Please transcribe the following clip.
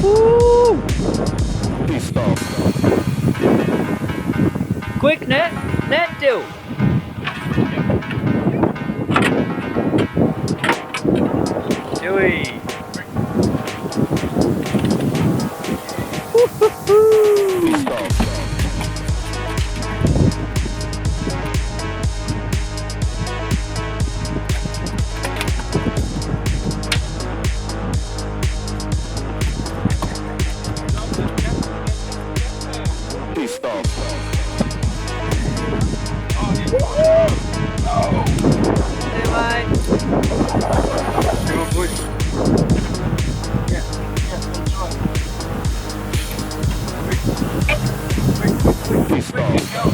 Woo! Stop. Quick net, net tiêu. Ui. Stop. Stop. Bye bye. Stop.